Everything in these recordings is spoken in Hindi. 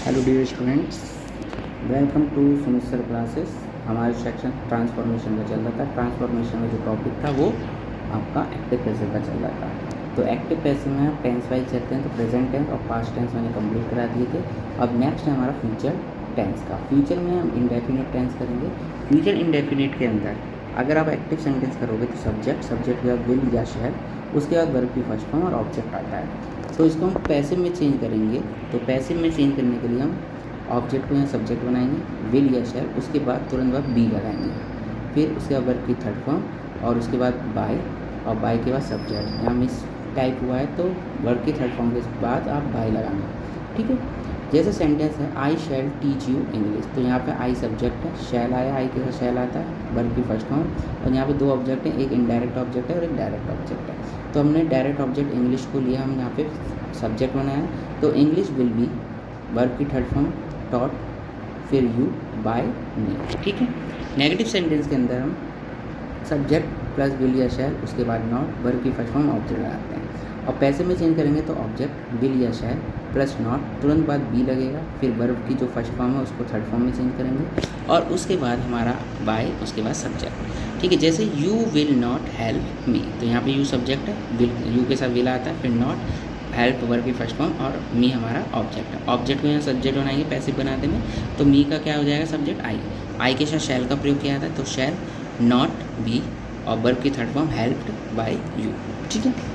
Hello dear students, welcome to Sumit sir classes. हमारे सेक्शन ट्रांसफॉर्मेशन का चल रहा था। ट्रांसफॉर्मेशन में जो टॉपिक था वो आपका एक्टिव पैसिव का चल रहा था। तो एक्टिव पैसिव में हम टेंस वाइज चलते हैं। तो प्रेजेंट टेंस और पास्ट टेंस मैंने कंप्लीट करा दिए थे। अब नेक्स्ट है हमारा फ्यूचर टेंस का। फ्यूचर में हम इंडेफिनिट टेंस करेंगे। फ्यूचर इंडेफिनिट के अंदर अगर आप एक्टिव सेंटेंस करोगे तो सब्जेक्ट के बाद विल या शैल, उसके बाद वर्ब की फर्स्ट फॉर्म और ऑब्जेक्ट आता है। तो इसको हम पैसिव में चेंज करेंगे। तो पैसिव में चेंज करने के लिए हम ऑब्जेक्ट को यहाँ सब्जेक्ट बनाएंगे, विल या शैल, उसके बाद तुरंत बाद बी लगाएंगे, फिर उसके बाद वर्ब की थर्ड फॉर्म और उसके बाद बाय, और बाय के बाद सब्जेक्ट। यहाँ मिस टाइप हुआ है तो वर्ब की थर्ड फॉर्म के बाद आप बाय लगाना, ठीक है। जैसे सेंटेंस है आई शैल टीच यू इंग्लिश, तो यहाँ पे आई सब्जेक्ट है, शैल आया, आई के साथ शैल आता है, वर्ब की फर्स्ट फॉर्म, और यहाँ पे दो ऑब्जेक्ट हैं, एक इनडायरेक्ट ऑब्जेक्ट है और एक डायरेक्ट ऑब्जेक्ट है। तो हमने डायरेक्ट ऑब्जेक्ट इंग्लिश को लिया, हम यहाँ पे सब्जेक्ट बनाया। तो इंग्लिश विल बी, वर्ब की थर्ड फॉर्म टॉट, फिर यू, बाय, मी, ठीक है। नेगेटिव सेंटेंस के अंदर हम सब्जेक्ट प्लस विल या शैल, उसके बाद नॉट, वर्ब की फर्स्ट फॉर्म ऑब्जेक्ट लगाते हैं। और पैसिव में चेंज करेंगे तो ऑब्जेक्ट विल या शैल प्लस नॉट, तुरंत बाद बी लगेगा, फिर वर्ब की जो फर्स्ट फॉर्म है उसको थर्ड फॉर्म में चेंज करेंगे, और उसके बाद हमारा बाय, उसके बाद सब्जेक्ट, ठीक है। जैसे you will not help me, तो यहाँ पे यू सब्जेक्ट है, विल यू के साथ विल आता है, फिर नॉट, हेल्प वर्ब की फर्स्ट फॉर्म, और मी हमारा ऑब्जेक्ट है। ऑब्जेक्ट को यहाँ सब्जेक्ट बनाएंगे पैसिव बनाते में, तो मी का क्या हो जाएगा सब्जेक्ट आई, आई के साथ शैल का प्रयोग किया था, तो शैल नॉट बी, और वर्ब की third form helped bye you, ठीक है।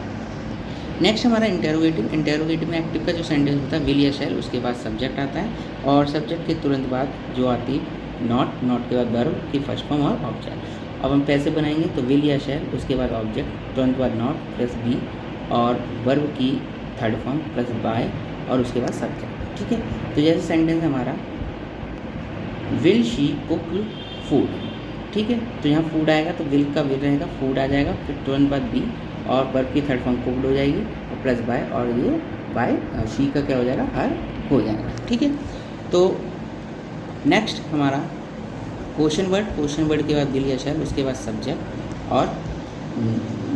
नेक्स्ट हमारा इंटेरोगेटिव में एक्टिव का जो सेंटेंस होता है विल या शैल, उसके बाद सब्जेक्ट आता है, और सब्जेक्ट के तुरंत बाद जो आती है नॉट, नॉट के बाद वर्ब की फर्स्ट फॉर्म और ऑब्जेक्ट। अब हम पैसिव बनाएंगे तो विल या शैल, उसके बाद ऑब्जेक्ट, तुरंत बाद नॉट प्लस बी, और वर्ब की थर्ड फॉर्म प्लस बाय, और उसके बाद सब्जेक्ट, ठीक है। तो जैसे सेंटेंस हमारा विल शी कुक फूड, ठीक है। तो यहाँ फूड आएगा तो विल का विल रहेगा, फूड आ जाएगा, फिर तुरंत बाद बी, और वर्ब की थर्ड फॉर्म कुक्ड हो जाएगी, और प्लस बाय, और ये बाय शी का क्या हो जाएगा हर हो जाएगा, ठीक है। तो नेक्स्ट हमारा क्वेश्चन वर्ड के बाद विल या शैल, उसके बाद सब्जेक्ट और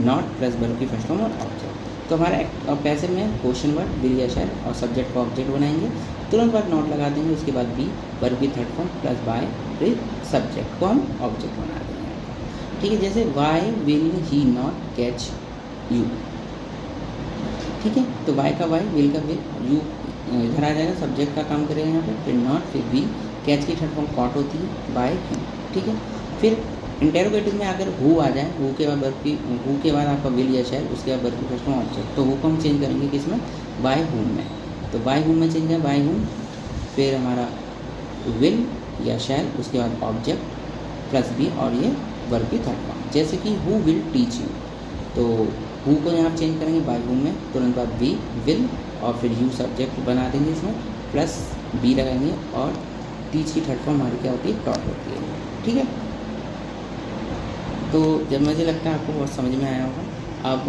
नॉट प्लस वर्ब की फर्स्ट फॉर्म और ऑब्जेक्ट। तो हमारा पैसिव में क्वेश्चन वर्ड, विल या शैल और सब्जेक्ट को ऑब्जेक्ट बनाएंगे, तुरंत बाद नॉट लगा देंगे, उसके बाद बी, वर्ब की थर्ड फॉर्म प्लस बाय, फिर सब्जेक्ट को हम ऑब्जेक्ट बना देंगे, ठीक है। जैसे why will he not catch you, ठीक है। तो वाई का वाई, विल का विल, यू इधर आ जाएगा, सब्जेक्ट का काम करेगा यहाँ पे, फिर नॉट, फिर बी, कैच की थर्ड फॉर्म कॉट होती है, बाय हिम, ठीक है। फिर इंटेरोगेटिव में अगर हु आ जाए, हु के बाद वर्ब की, हु के बाद आपका विल या शैल, उसके बाद वर्ब की फर्स्ट फॉर्म ऑब्जेक्ट, तो हु को हम चेंज करेंगे किसमें, बाय हुम में। तो बाय हुम में चेंज करें, बाय हुम, फिर हमारा विल या शैल, उसके बाद ऑब्जेक्ट प्लस बी, और ये वर्ब की थर्ड फॉर्म। जैसे कि हु विल टीच यू, तो हु को यहाँ चेंज करेंगे बाय हुम में, तुरंत बाद बी, विल, और फिर यू सब्जेक्ट बना देंगे इसमें, प्लस बी लगाएंगे, और टीच की थर्ड फॉर्म हमारी क्या होती है, टॉट होती है, ठीक है। तो जब मुझे लगता है आपको बहुत समझ में आया होगा। आप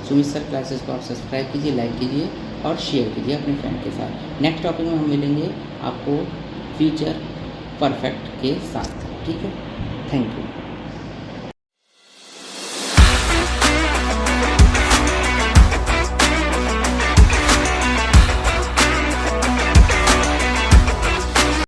सुमित सर क्लासेस को आप सब्सक्राइब कीजिए, लाइक कीजिए और शेयर कीजिए अपने फ्रेंड के साथ। नेक्स्ट टॉपिक में हम मिलेंगे आपको फ्यूचर परफेक्ट के साथ, ठीक है। Thank you.